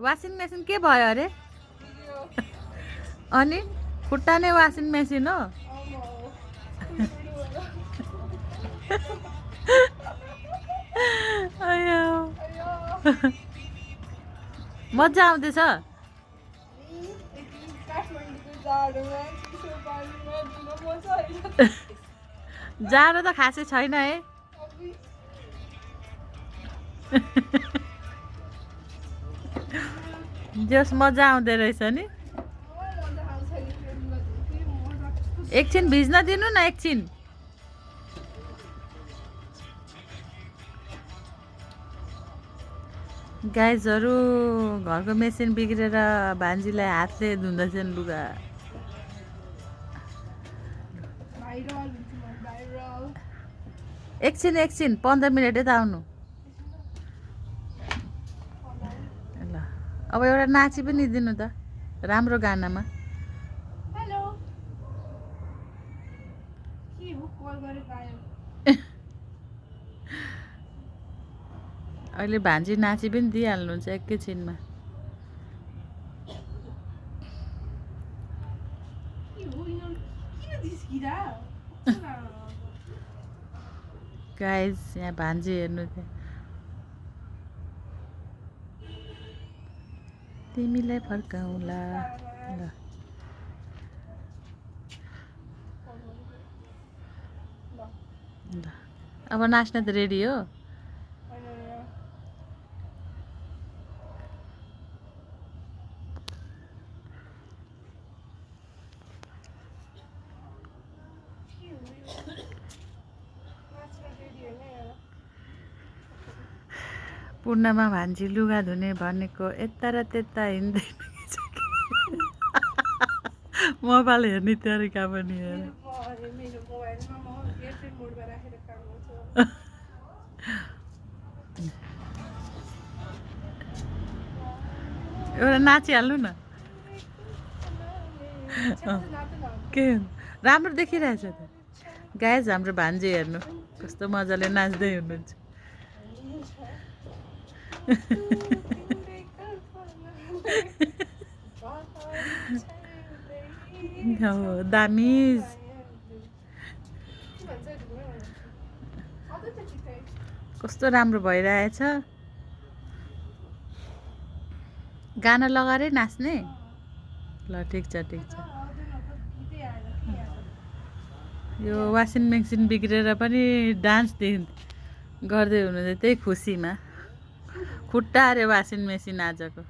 washing machine के भयो अरे अनि खुट्टा नै वासिङ मेसिन हो अयो मजा आउँदैछ जाडो त खासै छैन है जस मजा आउँदै रहेछ नि एकछिन भिज्न दिनु न एकछिन गाइजहरू घरको मेसिन बिग्रेर भान्जीलाई हातले धुँदैछन् लुगा एकछिन 15 मिनटै त आउनु ल अब एउटा नाची पनि दिनु त राम्रो गानामा अहिले भान्जी नाची पनि दिइहाल्नुहुन्छ एकैछिनमा गाइज यहाँ भान्जी हेर्नु त्यहाँ तिमीलाई फर्काउँला ल ल अब नाच्न त रेडी हो पूर्णमा भान्जी लुगा धुने भनेको यता र त्यता हिँड्दैन मोबाइल हेर्ने तरिका पनि हेर एउटा नाचिहाल्नु न के राम्रो देखिरहेछ त गाइज हाम्रो भान्जी हेर्नु कस्तो मजाले नाच्दै हुनुहुन्छ दामिज कस्तो राम्रो भइरहेछ गाना लगाएरै नाच्ने ल ठिक छ यो वासिङ मेसिन बिग्रेर पनि डान्स गर्दै हुनुहुन्छ त्यही खुसीमा खुट्टा अरे वासिङ मेसिन आजको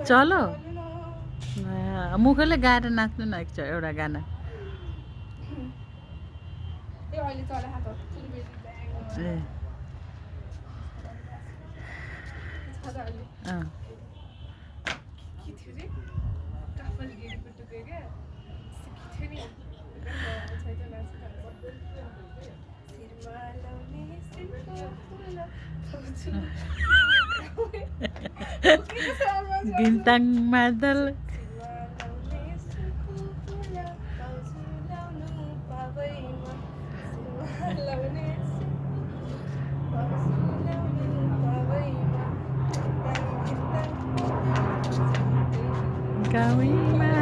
चलो मुखले गाएर नाच्नु न एउटा गाना गिन्ताङ मादल गाउँमा